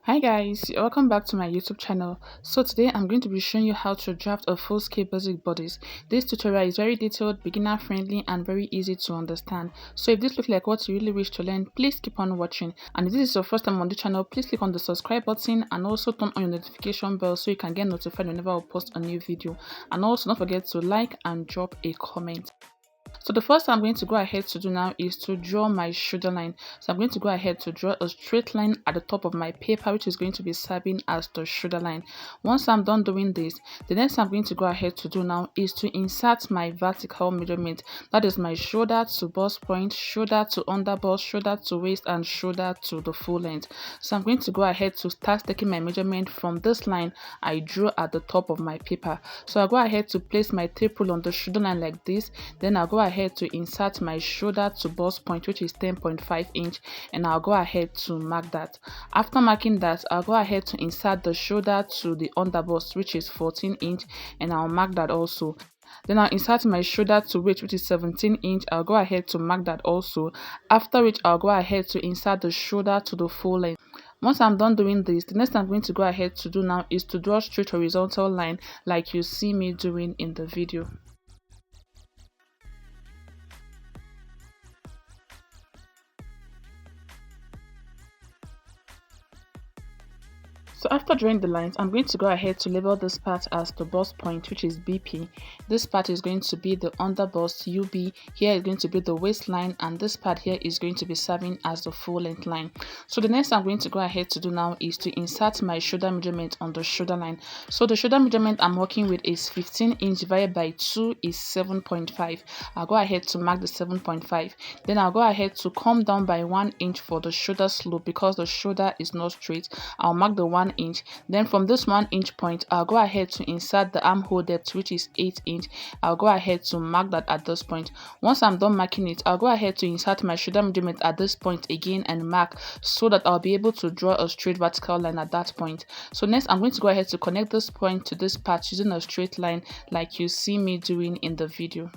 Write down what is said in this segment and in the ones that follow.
Hi guys, welcome back to my YouTube channel. So today I'm going to be showing you how to draft a full-scale basic bodice. This tutorial is very detailed, beginner friendly and very easy to understand. So if this looks like what you really wish to learn, please keep on watching. And if this is your first time on the channel, please click on the subscribe button and also turn on your notification bell so you can get notified whenever I post a new video. And also don't forget to like and drop a comment. So the first I'm going to go ahead to do now is to draw my shoulder line. So I'm going to go ahead to draw a straight line at the top of my paper, which is going to be serving as the shoulder line. Once I'm done doing this, the next I'm going to go ahead to do now is to insert my vertical measurement. That is my shoulder to bust point, shoulder to under bust, shoulder to waist, and shoulder to the full length. So I'm going to go ahead to start taking my measurement from this line I drew at the top of my paper. So I'll go ahead to place my tape rule on the shoulder line like this. Then I'll go ahead to insert my shoulder to bust point, which is 10.5 inch, and I'll go ahead to mark that. After marking that, I'll go ahead to insert the shoulder to the under bust, which is 14 inch, and I'll mark that also. Then I'll insert my shoulder to waist, which is 17 inch. I'll go ahead to mark that also. After which I'll go ahead to insert the shoulder to the full length. Once I'm done doing this, the next I'm going to go ahead to do now is to draw straight horizontal line like you see me doing in the video. So after drawing the lines, I'm going to go ahead to label this part as the bust point, which is BP. This part is going to be the under bust, UB. Here is going to be the waistline, and this part here is going to be serving as the full length line. So the next I'm going to go ahead to do now is to insert my shoulder measurement on the shoulder line. So the shoulder measurement I'm working with is 15 inch divided by 2 is 7.5. I'll go ahead to mark the 7.5. Then I'll go ahead to come down by 1 inch for the shoulder slope because the shoulder is not straight. I'll mark the 1 inch. Then from this 1 inch point, I'll go ahead to insert the armhole depth, which is 8 inch. I'll go ahead to mark that at this point. Once I'm done marking it, I'll go ahead to insert my shoulder measurement at this point again and mark so that I'll be able to draw a straight vertical line at that point. So next I'm going to go ahead to connect this point to this part using a straight line like you see me doing in the video.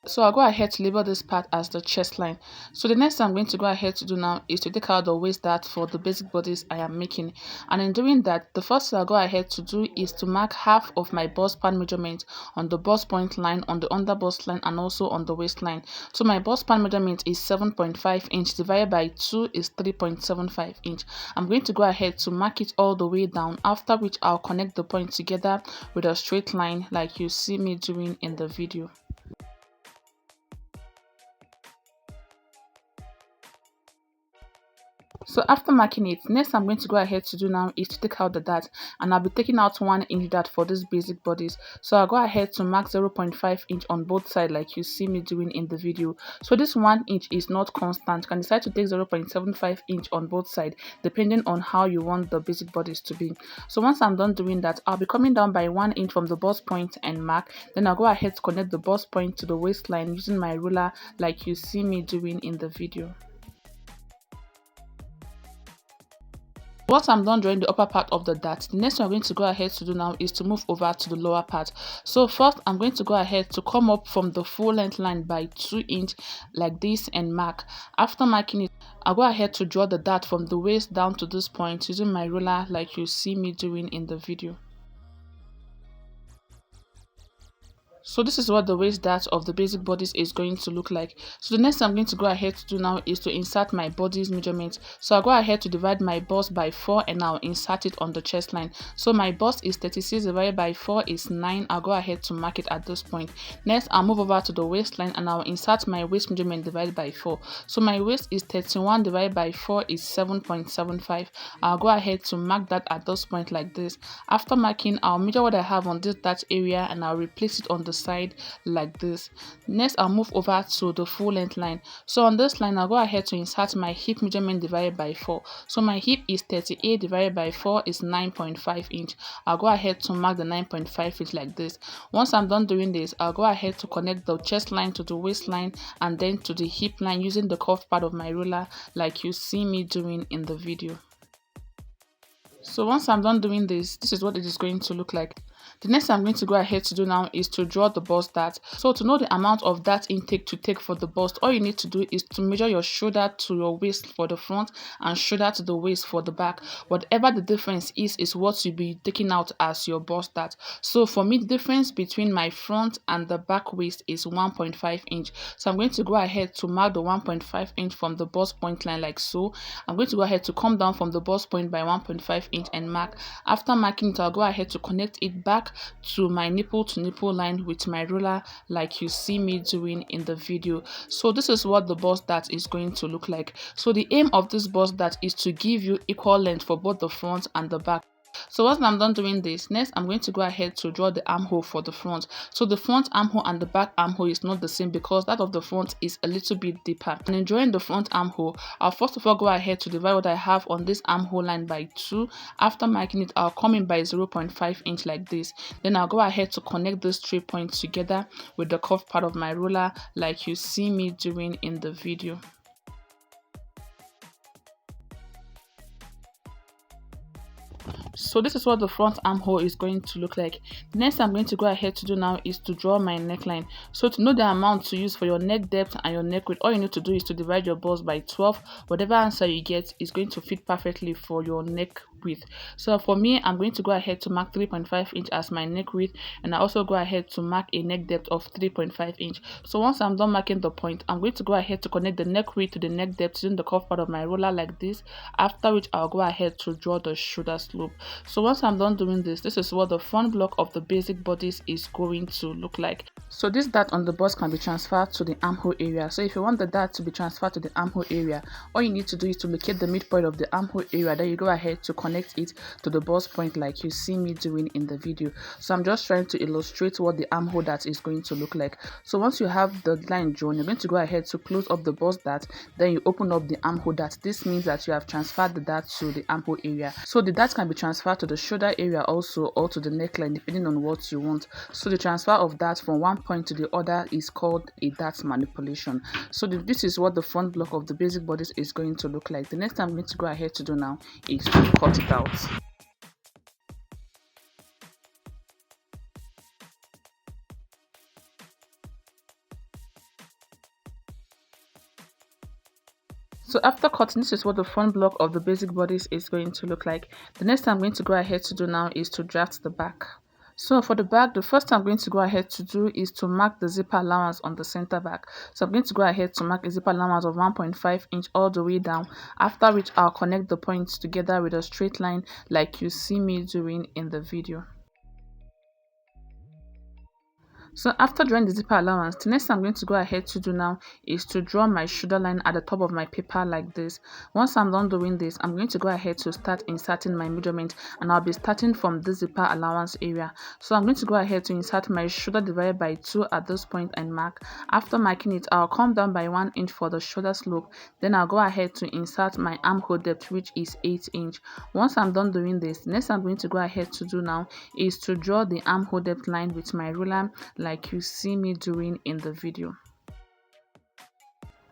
So I'll go ahead to label this part as the chest line. So the next I'm going to go ahead to do now is to take out the waist dart for the basic bodice I am making. And in doing that, the first thing I'll go ahead to do is to mark half of my bust span measurement on the bust point line, on the under bust line, and also on the waistline. So my bust span measurement is 7.5 inch divided by 2 is 3.75 inch. I'm going to go ahead to mark it all the way down, after which I'll connect the point together with a straight line like you see me doing in the video. So after marking it, next I'm going to go ahead to do now is to take out the dart, and I'll be taking out 1 inch dart for this basic bodice. So I'll go ahead to mark 0.5 inch on both sides like you see me doing in the video. So this 1 inch is not constant. You can decide to take 0.75 inch on both sides depending on how you want the basic bodice to be. So once I'm done doing that, I'll be coming down by 1 inch from the bust point and mark. Then I'll go ahead to connect the bust point to the waistline using my ruler like you see me doing in the video. Once I'm done drawing the upper part of the dart, the next thing I'm going to go ahead to do now is to move over to the lower part. So first I'm going to go ahead to come up from the full length line by 2 inch like this and mark. After marking it, I'll go ahead to draw the dart from the waist down to this point using my ruler like you see me doing in the video. So this is what the waist dart of the basic bodice is going to look like. So the next I'm going to go ahead to do now is to insert my body's measurement. So I'll go ahead to divide my bust by 4 and I'll insert it on the chest line. So my bust is 36 divided by 4 is 9. I'll go ahead to mark it at this point. Next I'll move over to the waistline and I'll insert my waist measurement divided by 4. So my waist is 31 divided by 4 is 7.75. I'll go ahead to mark that at this point like this. After marking, I'll measure what I have on this dart area and I'll replace it on the side like this. Next I'll move over to the full length line. So on this line I'll go ahead to insert my hip measurement divided by 4. So my hip is 38 divided by 4 is 9.5 inch. I'll go ahead to mark the 9.5 inch like this. Once I'm done doing this, I'll go ahead to connect the chest line to the waistline and then to the hip line using the curved part of my ruler like you see me doing in the video. So once I'm done doing this, this is what it is going to look like. The next thing I'm going to go ahead to do now is to draw the bust dart. So to know the amount of dart intake to take for the bust, all you need to do is to measure your shoulder to your waist for the front and shoulder to the waist for the back. Whatever the difference is what you'll be taking out as your bust dart. So for me, the difference between my front and the back waist is 1.5 inch. So I'm going to go ahead to mark the 1.5 inch from the bust point line like so. I'm going to go ahead to come down from the bust point by 1.5 inch and mark. After marking it, I'll go ahead to connect it back to my nipple to nipple line with my ruler like you see me doing in the video. So this is what the bust dart is going to look like. So the aim of this bust dart is to give you equal length for both the front and the back. So once I'm done doing this, next I'm going to go ahead to draw the armhole for the front. So the front armhole and the back armhole is not the same because that of the front is a little bit deeper. And in drawing the front armhole, I'll first of all go ahead to divide what I have on this armhole line by 2. After marking it, I'll come in by 0.5 inch like this. Then I'll go ahead to connect these 3 points together with the curved part of my ruler like you see me doing in the video. So this is what the front armhole is going to look like. The next I'm going to go ahead to do now is to draw my neckline. So to know the amount to use for your neck depth and your neck width, all you need to do is to divide your bust by 12. Whatever answer you get is going to fit perfectly for your neck width. So for me, I'm going to go ahead to mark 3.5 inch as my neck width, and I also go ahead to mark a neck depth of 3.5 inch. So once I'm done marking the point, I'm going to go ahead to connect the neck width to the neck depth using the curved part of my ruler like this, after which I'll go ahead to draw the shoulder slope. So once I'm done doing this, this is what the front block of the basic bodice is going to look like. So this dart on the bust can be transferred to the armhole area. So if you want the dart to be transferred to the armhole area, all you need to do is to locate the midpoint of the armhole area. Then you go ahead to connect it to the bust point like you see me doing in the video. So I'm just trying to illustrate what the armhole dart is going to look like. So once you have the line drawn, you're going to go ahead to close up the bust dart. Then you open up the armhole dart. This means that you have transferred the dart to the armhole area. So the dart can be transferred to the shoulder area also, or to the neckline depending on what you want. So the transfer of dart from one point to the other is called a dart manipulation. So this is what the front block of the basic bodice is going to look like. The next I'm going to go ahead to do now is to cut it out. So after cutting, this is what the front block of the basic bodice is going to look like. The next I'm going to go ahead to do now is to draft the back. So for the back, the first thing I'm going to go ahead to do is to mark the zipper allowance on the center back. So I'm going to go ahead to mark a zipper allowance of 1.5 inch all the way down, after which I'll connect the points together with a straight line like you see me doing in the video. So after drawing the zipper allowance, the next thing I'm going to go ahead to do now is to draw my shoulder line at the top of my paper like this. Once I'm done doing this, I'm going to go ahead to start inserting my measurement, and I'll be starting from the zipper allowance area. So I'm going to go ahead to insert my shoulder divided by 2 at this point and mark. After marking it, I'll come down by 1 inch for the shoulder slope. Then I'll go ahead to insert my armhole depth, which is 8 inch. Once I'm done doing this, next I'm going to go ahead to do now is to draw the armhole depth line with my ruler like you see me doing in the video.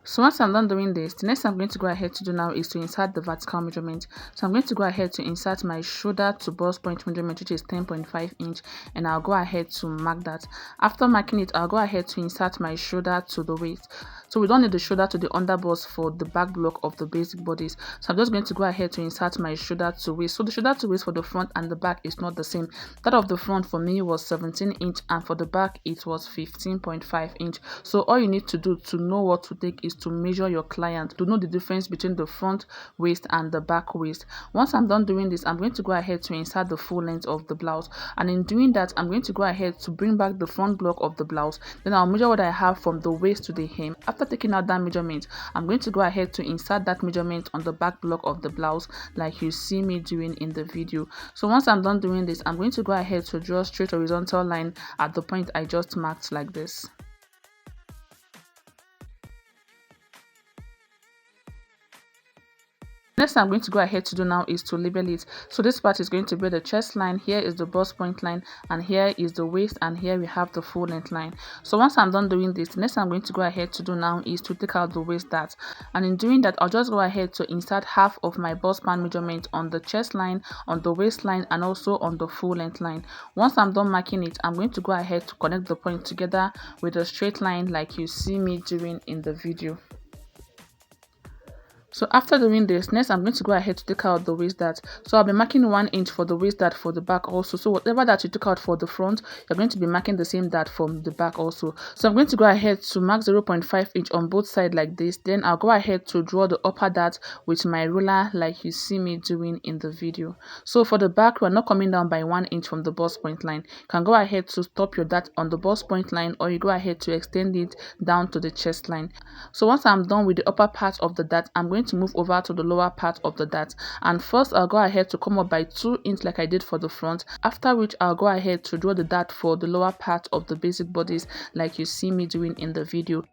So once I'm done doing this, the next I'm going to go ahead to do now is to insert the vertical measurement. So I'm going to go ahead to insert my shoulder to bust point measurement, which is 10.5 inch, and I'll go ahead to mark that. After marking it, I'll go ahead to insert my shoulder to the waist. So we don't need the shoulder to the under bust for the back block of the basic bodice. So I'm just going to go ahead to insert my shoulder to waist. So the shoulder to waist for the front and the back is not the same. That of the front for me was 17 inch and for the back it was 15.5 inch. So all you need to do to know what to take is to measure your client to know the difference between the front waist and the back waist. Once I'm done doing this, I'm going to go ahead to insert the full length of the blouse, and in doing that, I'm going to go ahead to bring back the front block of the blouse. Then I'll measure what I have from the waist to the hem. After taking out that measurement, I'm going to go ahead to insert that measurement on the back block of the blouse like you see me doing in the video. So once I'm done doing this, I'm going to go ahead to draw a straight horizontal line at the point I just marked like this. Next thing I'm going to go ahead to do now is to label it. So this part is going to be the chest line, here is the bust point line, and here is the waist, and here we have the full length line. So once I'm done doing this, the next thing I'm going to go ahead to do now is to take out the waist dart. And in doing that, I'll just go ahead to insert half of my bust band measurement on the chest line, on the waistline, and also on the full length line. Once I'm done marking it, I'm going to go ahead to connect the point together with a straight line like you see me doing in the video. So after doing this, next I'm going to go ahead to take out the waist dart. So I'll be marking 1 inch for the waist dart for the back also. So whatever that you took out for the front, you're going to be marking the same dart from the back also. So I'm going to go ahead to mark 0.5 inch on both sides like this. Then I'll go ahead to draw the upper dart with my ruler like you see me doing in the video. So for the back, we're not coming down by 1 inch from the bust point line. You can go ahead to stop your dart on the bust point line, or you go ahead to extend it down to the chest line. So once I'm done with the upper part of the dart, I'm going to move over to the lower part of the dart, and first I'll go ahead to come up by 2 inches like I did for the front, after which I'll go ahead to draw the dart for the lower part of the basic bodice like you see me doing in the video.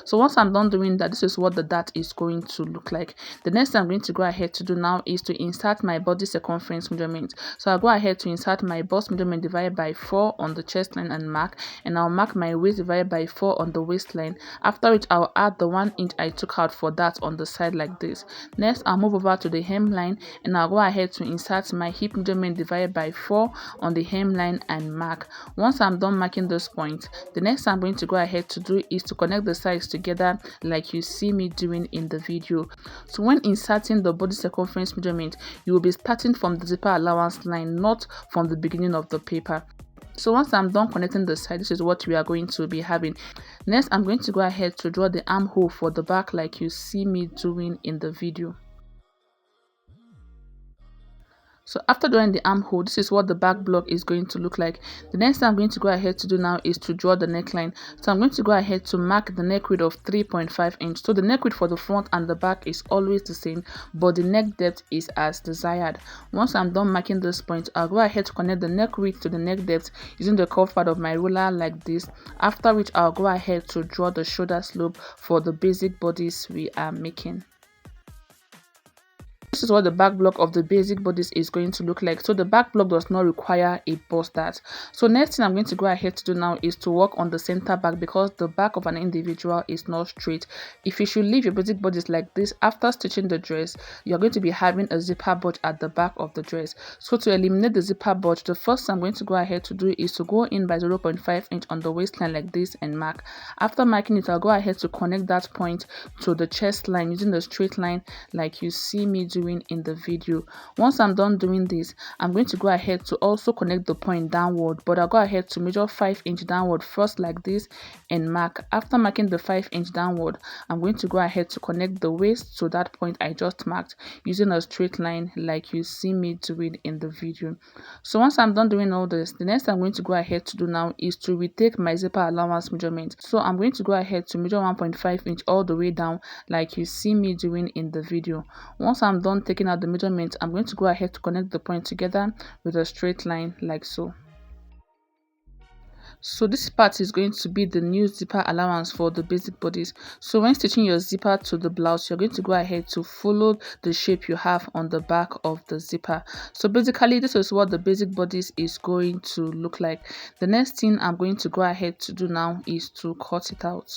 So once I'm done doing that, this is what the dart is going to look like. The next thing I'm going to go ahead to do now is to insert my body circumference measurement. So I'll go ahead to insert my bust measurement divided by 4 on the chest line and mark, and I'll mark my waist divided by 4 on the waistline, after which I'll add the 1 inch I took out for that on the side like this. Next I'll move over to the hemline, and I'll go ahead to insert my hip measurement divided by 4 on the hemline and mark. Once I'm done marking those points, the next thing I'm going to go ahead to do is to connect the sides together like you see me doing in the video. So when inserting the body circumference measurement, you will be starting from the zipper allowance line, not from the beginning of the paper. So once I'm done connecting the side, this is what we are going to be having. Next I'm going to go ahead to draw the armhole for the back like you see me doing in the video. So after drawing the armhole, this is what the back block is going to look like. The next thing I'm going to go ahead to do now is to draw the neckline. So I'm going to go ahead to mark the neck width of 3.5 inch. So the neck width for the front and the back is always the same, but the neck depth is as desired. Once I'm done marking those points, I'll go ahead to connect the neck width to the neck depth using the curved part of my ruler like this, after which I'll go ahead to draw the shoulder slope for the basic bodice we are making. This is what the back block of the basic bodice is going to look like. So the back block does not require a bust dart. So next thing I'm going to go ahead to do now is to work on the center back, because the back of an individual is not straight. If you should leave your basic bodice like this, after stitching the dress, you're going to be having a zipper bulge at the back of the dress. So to eliminate the zipper bulge, the first thing I'm going to go ahead to do is to go in by 0.5 inch on the waistline like this and mark. After marking it, I'll go ahead to connect that point to the chest line using the straight line like you see me doing in the video. Once I'm done doing this, I'm going to go ahead to also connect the point downward, but I'll go ahead to measure 5 inch downward first like this and mark. After marking the 5 inch downward, I'm going to go ahead to connect the waist to that point I just marked using a straight line like you see me doing in the video. So once I'm done doing all this, the next thing I'm going to go ahead to do now is to retake my zipper allowance measurement. So I'm going to go ahead to measure 1.5 inch all the way down like you see me doing in the video. Once I'm done taking out the measurement, I'm going to go ahead to connect the point together with a straight line like so. So this part is going to be the new zipper allowance for the basic bodice. So when stitching your zipper to the blouse, you're going to go ahead to follow the shape you have on the back of the zipper. So basically this is what the basic bodice is going to look like. The next thing I'm going to go ahead to do now is to cut it out.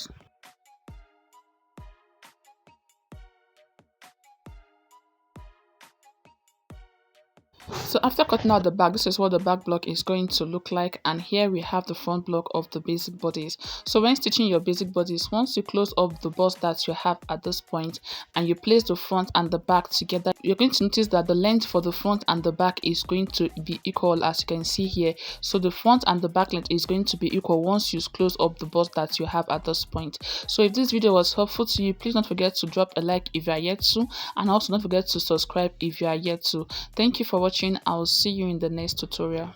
So after cutting out the back, this is what the back block is going to look like, and here we have the front block of the basic bodice. So when stitching your basic bodice, once you close up the bust that you have at this point and you place the front and the back together, you're going to notice that the length for the front and the back is going to be equal, as you can see here. So the front and the back length is going to be equal once you close up the bust that you have at this point. So if this video was helpful to you, please don't forget to drop a like if you are yet to, and also don't forget to subscribe if you are yet to. Thank you for watching. I'll see you in the next tutorial.